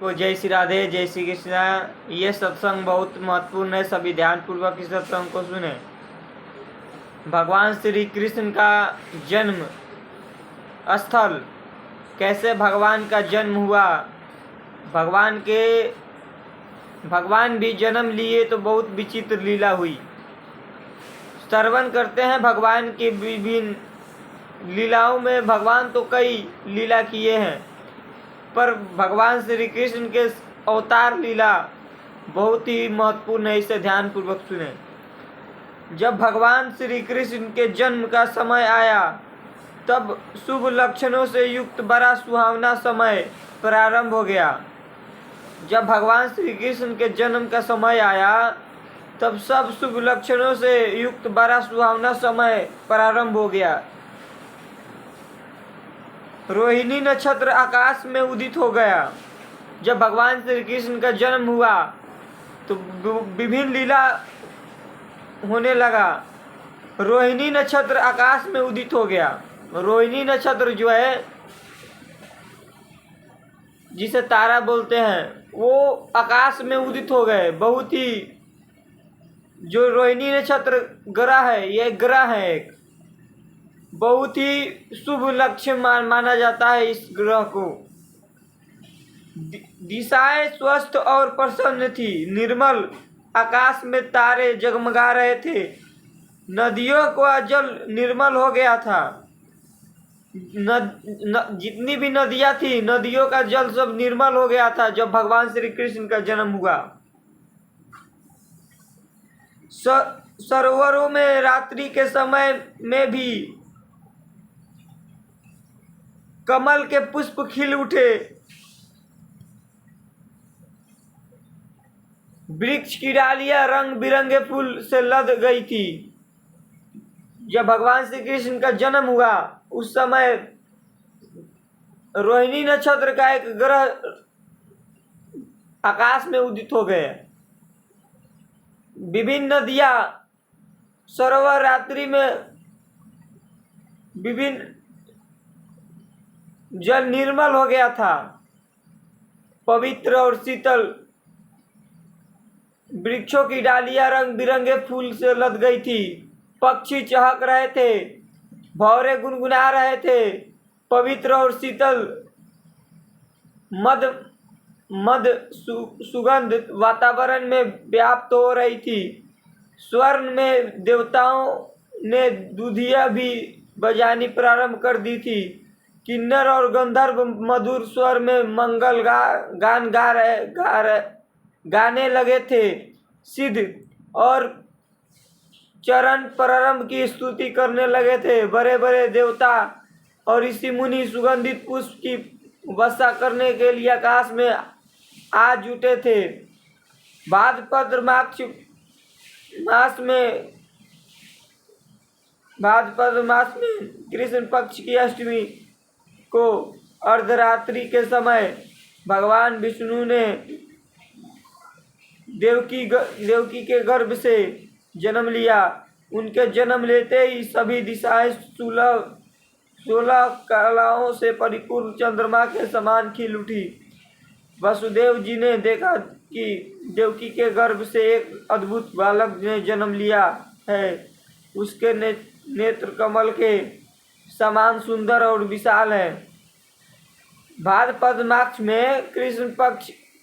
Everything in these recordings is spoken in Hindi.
को जय श्री राधे, जय श्री कृष्णा। ये सत्संग बहुत महत्वपूर्ण है, सभी ध्यानपूर्वक इस सत्संग को सुने। भगवान श्री कृष्ण का जन्म स्थल, कैसे भगवान का जन्म हुआ, भगवान भी जन्म लिए तो बहुत विचित्र लीला हुई। श्रवण करते हैं भगवान की विभिन्न लीलाओं में। भगवान तो कई लीला किए हैं, पर भगवान श्री कृष्ण के अवतार लीला बहुत ही महत्वपूर्ण है। इसे ध्यानपूर्वक सुने। जब भगवान श्री कृष्ण के जन्म का समय आया, तब शुभ लक्षणों से युक्त बड़ा सुहावना समय प्रारंभ हो गया। जब भगवान श्री कृष्ण के जन्म का समय आया, तब सब शुभ लक्षणों से युक्त बड़ा सुहावना समय प्रारंभ हो गया। रोहिणी नक्षत्र आकाश में उदित हो गया। जब भगवान श्री कृष्ण का जन्म हुआ तो विभिन्न लीला होने लगा। रोहिणी नक्षत्र आकाश में उदित हो गया। रोहिणी नक्षत्र जो है, जिसे तारा बोलते हैं, वो आकाश में उदित हो गए। बहुत ही जो रोहिणी नक्षत्र ग्रह है, यह ग्रह है एक बहुत ही शुभ लक्ष्य माना जाता है। इस ग्रह को दिशाएं स्वस्थ और प्रसन्न थी। निर्मल आकाश में तारे जगमगा रहे थे। नदियों का जल निर्मल हो गया था। जितनी भी नदियां थी, नदियों का जल सब निर्मल हो गया था जब भगवान श्री कृष्ण का जन्म हुआ। सरोवरों में रात्रि के समय में भी कमल के पुष्प खिल उठे। वृक्ष की डालियां रंग बिरंगे फूल से लद गई थी। जब भगवान श्री कृष्ण का जन्म हुआ, उस समय रोहिणी नक्षत्र का एक ग्रह आकाश में उदित हो गए। विभिन्न नदियां, सरोवर रात्रि में विभिन्न जल निर्मल हो गया था, पवित्र और शीतल। वृक्षों की डालियां रंग बिरंगे फूल से लद गई थी। पक्षी चहक रहे थे, भौरे गुनगुना रहे थे। पवित्र और शीतल मद सुगंध वातावरण में व्याप्त हो रही थी। स्वर्ण में देवताओं ने दुधिया भी बजानी प्रारंभ कर दी थी। किन्नर और गंधर्व मधुर स्वर में मंगल गान गाने लगे थे। सिद्ध और चरण प्रारंभ की स्तुति करने लगे थे। बड़े बड़े देवता और ऋषि मुनि सुगंधित पुष्प की वर्षा करने के लिए आकाश में आ जुटे थे। भाद्रपद मास में कृष्ण पक्ष की अष्टमी को अर्धरात्रि के समय भगवान विष्णु ने देवकी के गर्भ से जन्म लिया। उनके जन्म लेते ही सभी दिशाएं 16 कलाओं से परिपूर्ण चंद्रमा के समान खिल उठी। वसुदेव जी ने देखा कि देवकी के गर्भ से एक अद्भुत बालक ने जन्म लिया है। उसके नेत्र कमल के समान सुंदर और विशाल है। भाद्रपद मास में कृष्ण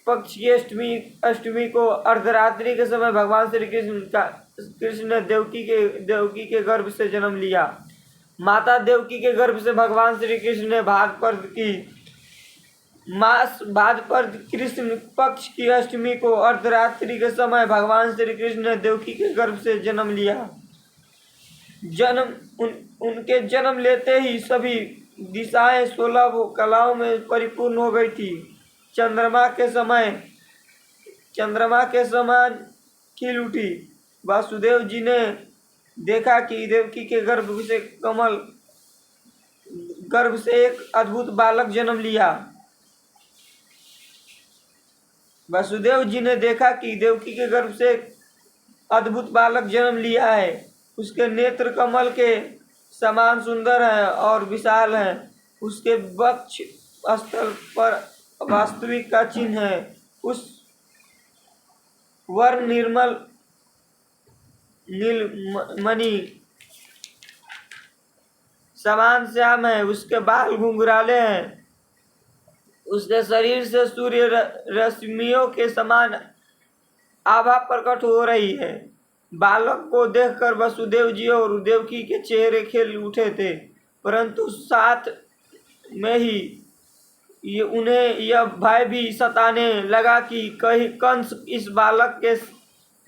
पक्ष की अष्टमी को अर्धरात्रि के समय भगवान श्री कृष्ण ने देवकी के गर्भ से जन्म लिया। माता देवकी के गर्भ से भगवान श्री कृष्ण ने भाद्रपद कृष्ण पक्ष की अष्टमी को अर्धरात्रि के समय भगवान श्री कृष्ण ने देवकी के गर्भ से जन्म लिया। उनके जन्म लेते ही सभी दिशाएं 16 कलाओं में परिपूर्ण हो गई थी। चंद्रमा के समान खिल उठी। वासुदेव जी ने देखा कि देवकी के गर्भ से एक अद्भुत बालक जन्म लिया। वासुदेव जी ने देखा कि देवकी के गर्भ से एक अद्भुत बालक जन्म लिया है। उसके नेत्र कमल के समान सुंदर हैं और विशाल हैं। उसके वक्ष स्थल पर वास्तविक का चिन्ह है। उस वर्ण निर्मल नीलमणि समान श्याम है, उसके बाल घुंघराले हैं, उसके शरीर से सूर्य रश्मियों के समान आभा प्रकट हो रही है। बालक को देखकर वसुदेव जी और देवकी के चेहरे खिल उठे थे, परंतु साथ में ही उन्हें यह भय भी सताने लगा कि कहीं कंस इस बालक के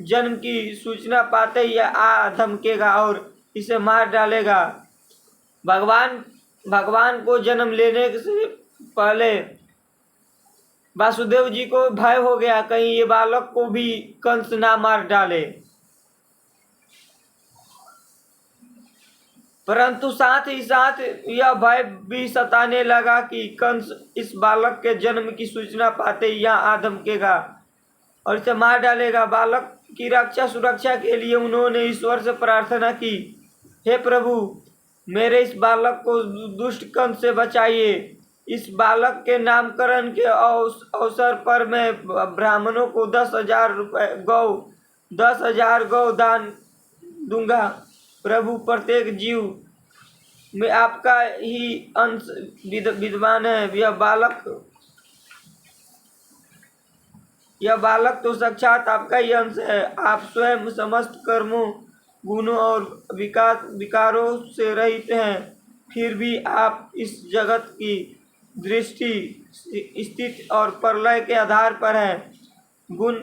जन्म की सूचना पाते ही आ धमकेगा और इसे मार डालेगा। भगवान को जन्म लेने से पहले वासुदेव जी को भय हो गया, कहीं ये बालक को भी कंस ना मार डाले। परंतु साथ ही साथ यह भय भी सताने लगा कि कंस इस बालक के जन्म की सूचना पाते ही यहाँ आ धमकेगा और इसे मार डालेगा। बालक की रक्षा सुरक्षा के लिए उन्होंने ईश्वर से प्रार्थना की, हे प्रभु, मेरे इस बालक को दुष्ट कंस से बचाइए। इस बालक के नामकरण के अवसर पर मैं ब्राह्मणों को 10,000 गौ दान दूंगा। प्रभु, प्रत्येक जीव में आपका ही अंश विद्यमान है। यह बालक तो साक्षात आपका ही अंश है। आप स्वयं समस्त कर्मों, गुणों और विकारों से रहित हैं, फिर भी आप इस जगत की दृष्टि, स्थिति और प्रलय के आधार पर हैं। गुण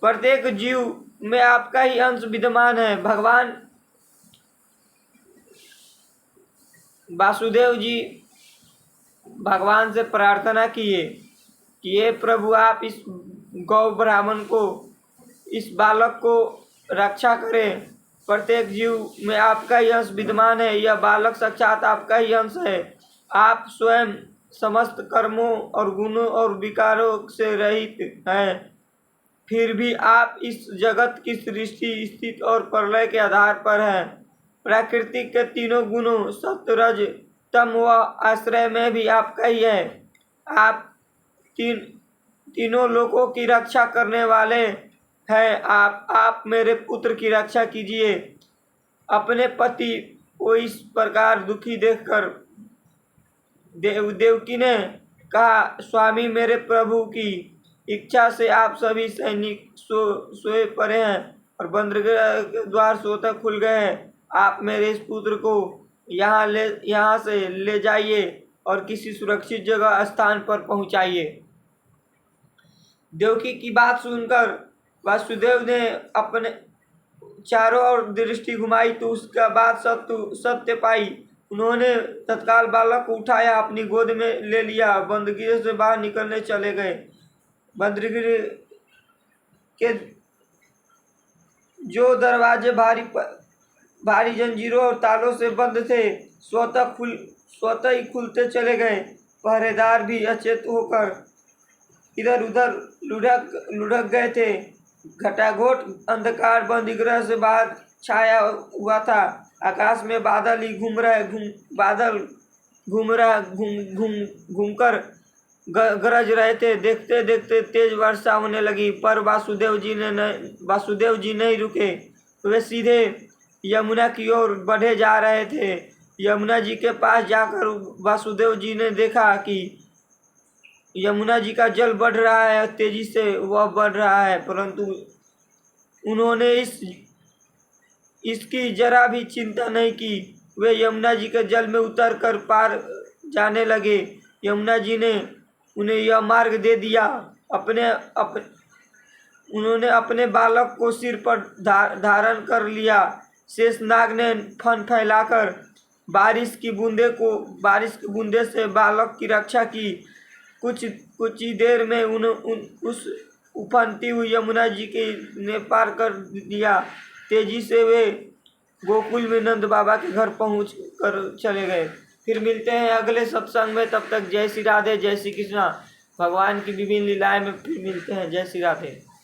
प्रत्येक जीव में आपका ही अंश विद्यमान है। भगवान वासुदेव जी भगवान से प्रार्थना किए कि हे प्रभु, आप इस गौ ब्राह्मण को, इस बालक को रक्षा करें। प्रत्येक जीव में आपका ही अंश विद्यमान है। यह बालक साक्षात आपका ही अंश है। आप स्वयं समस्त कर्मों और गुणों और विकारों से रहित हैं, फिर भी आप इस जगत की सृष्टि, स्थिति और प्रलय के आधार पर हैं। प्रकृति के तीनों गुणों सत्व, रज, तम व आश्रय में भी आपका ही है। आप तीनों लोगों की रक्षा करने वाले हैं। आप मेरे पुत्र की रक्षा कीजिए। अपने पति को इस प्रकार दुखी देखकर देवकी ने कहा, स्वामी, मेरे प्रभु की इच्छा से आप सभी सैनिक सोए पड़े हैं और बंदरगाह के द्वार स्वतः खुल गए हैं। आप मेरे इस पुत्र को यहाँ से ले जाइए और किसी सुरक्षित जगह स्थान पर पहुँचाइए। देवकी की बात सुनकर वासुदेव ने अपने चारों ओर दृष्टि घुमाई तो उसका बात सत्य पाई। उन्होंने तत्काल बालक को उठाया, अपनी गोद में ले लिया, बंदरगाह से बाहर निकलने चले गए। बंदरगाह के जो दरवाजे भारी जंजीरों और तालों से बंद थे, स्वतः ही खुलते चले गए। पहरेदार भी अचेत होकर इधर उधर लुढ़क गए थे। घटाघोट अंधकार बंदरगाह से बाहर छाया हुआ था। आकाश में बादल ही घूमकर गरज रहे थे। देखते देखते तेज वर्षा होने लगी, पर वासुदेव जी नहीं रुके। वे सीधे यमुना की ओर बढ़े जा रहे थे। यमुना जी के पास जाकर वासुदेव जी ने देखा कि यमुना जी का जल बढ़ रहा है, तेजी से वह बढ़ रहा है, परंतु उन्होंने इसकी जरा भी चिंता नहीं की। वे यमुना जी के जल में उतरकर पार जाने लगे। यमुना जी ने उन्हें यह मार्ग दे दिया। उन्होंने अपने बालक को सिर पर धारण कर लिया। शेषनाग ने फन फैलाकर बारिश की बूंदे से बालक की रक्षा की। कुछ ही देर में उस उफनती हुई यमुना जी के ने पार कर दिया। तेजी से वे गोकुल में नंद बाबा के घर पहुंच कर चले गए। फिर मिलते हैं अगले सत्संग में। तब तक जय श्री राधे, जय श्री कृष्णा। भगवान की विभिन्न लीलाएं में फिर मिलते हैं। जय श्री राधे।